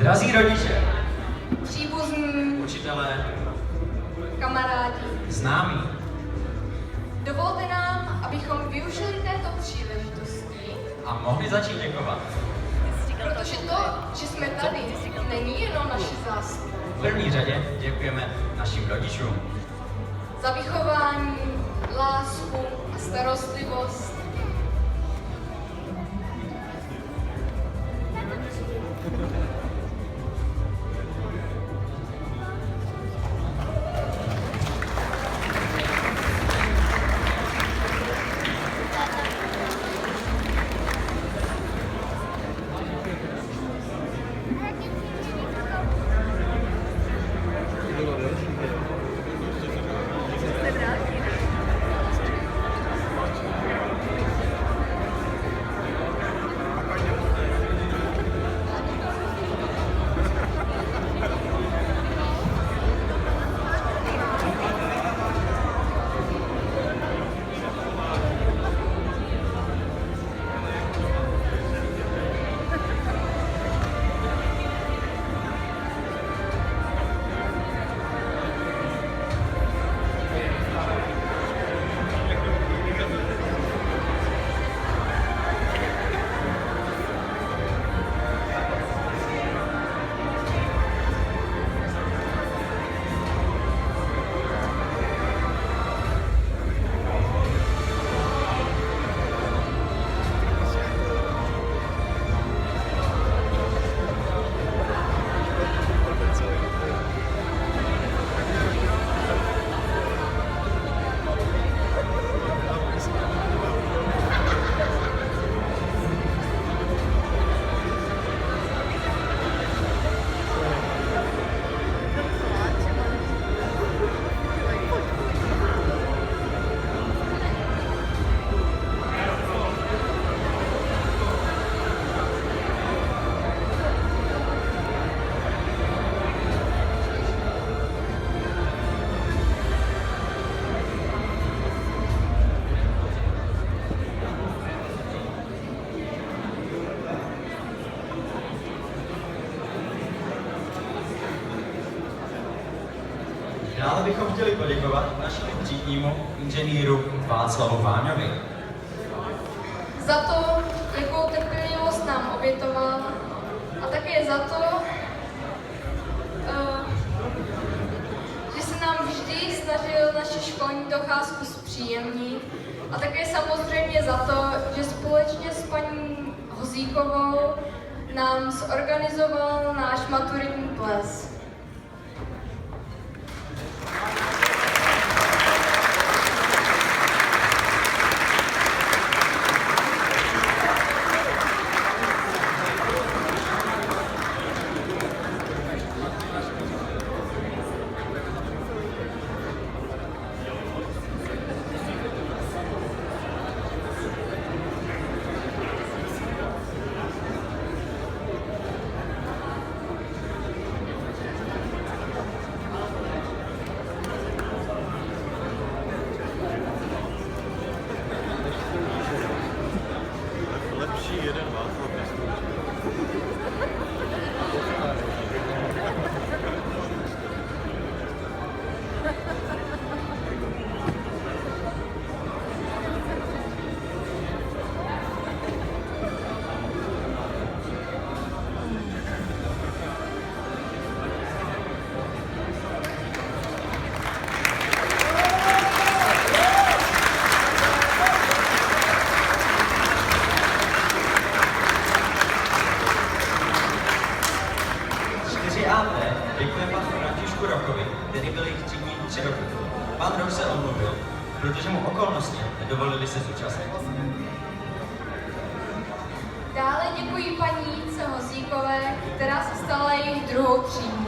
Drazí rodiče, příbuzní, učitelé, kamarádi, známí, dovolte nám, abychom využili této příležitosti, a mohli začít děkovat. protože to, že jsme tady, není jenom naše zásluha. V první řadě děkujeme našim rodičům. Za vychování, lásku a starostlivost. Dále bychom chtěli poděkovat našemu třídnímu inženýru Václavu Váňovi. Za to, jakou trpělivost nám obětoval a také za to, že se nám vždy snažil naši školní docházku zpříjemnit a také samozřejmě za to, že společně s paní Hozíkovou nám zorganizoval náš maturitní ples. Děkujeme panu Františku Rokovi, který byl jich třídní 3 roky. Pan Rok se omluvil, protože mu okolnosti nedovolili se zúčastnit. Dále děkuji paní Jice Hozíkové, která se stala jejich druhou třídní.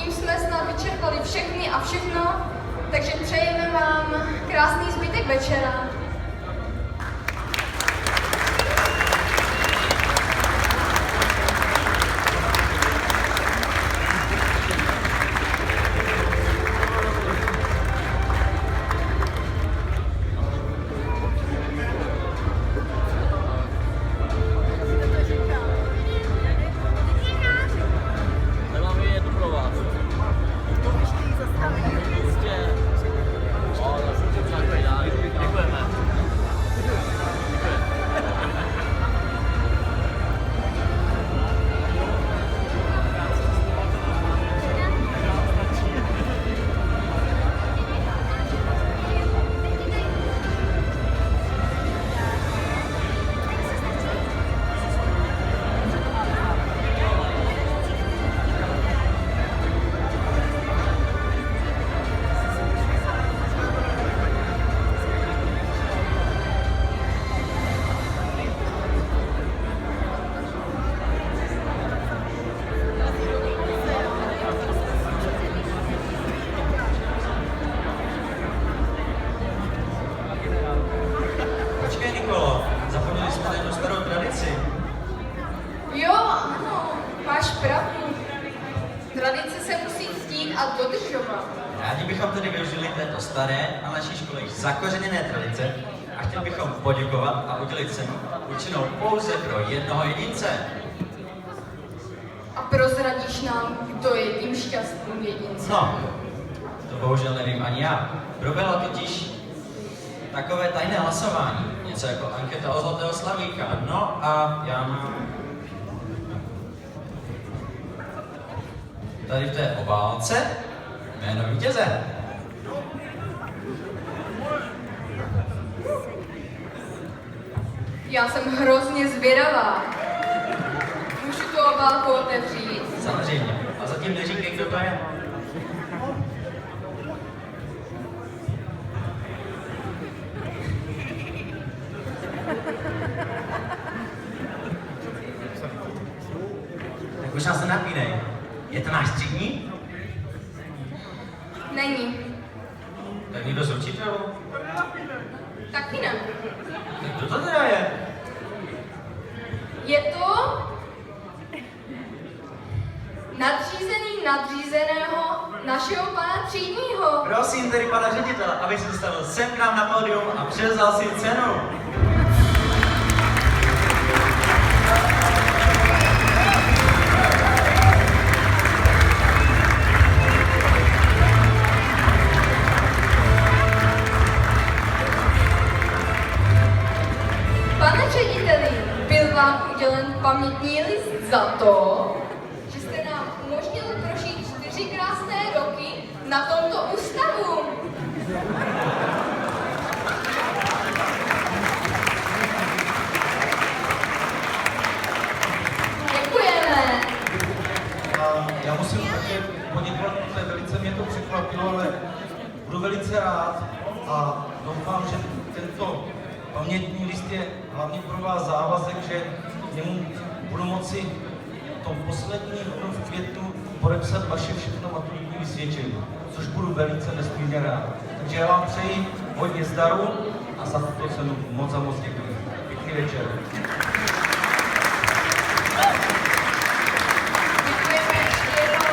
tím jsme snad vyčerpali všechny a všechno, takže přejeme vám krásný zbytek večera. Počkej, Nikolo, zapomněli jsme na jednu starou tradici. Jo, ano, máš pravdu. Tradice se musí ctít a dodržovat. Rádi bychom tedy využili této staré a naší školy zakořeněné tradice a chtěli bychom poděkovat a udělit cenu určenou pouze pro jednoho jedince. A prozradíš nám, kdo je tím šťastným jedincem? No, to bohužel nevím ani já. Proběhlo totiž takové tajné hlasování, něco jako anketa o Zlatého slavíka. No a já mám tady v té obálce jméno vítěze. Já jsem hrozně zvědavá. Můžu tu obálku otevřít? Samozřejmě. A zatím neříkej, kdo to je. Tak už nás nenapínej. Je to náš třídní? Není. Tak někdo z učitelů? Taky ne. Tak kdo to teda je? Je to nadřízený nadřízeného našeho pana třídního. Prosím tedy pana ředitele, aby se dostavil sem k nám na pódium a převzal si cenu. Pane řediteli, byl vám udělen pamětní list za to, že jste nám umožnil prožít 4 krásné roky na tomto ústavu. Děkujeme. A já musím také poděkovat, protože velice mě to překvapilo, ale budu velice rád a doufám, že tento pamětní list je hlavně pro vás závazek, že němu budu moci v tom posledním dnu v květnu podepsat vaše všechno maturitní vysvědčení, což budu velice nesmírně rád. Takže já vám přeji hodně zdaru a za tuto cenu moc a moc děkuji. Pěkný večer. Děkujeme ještě jednou.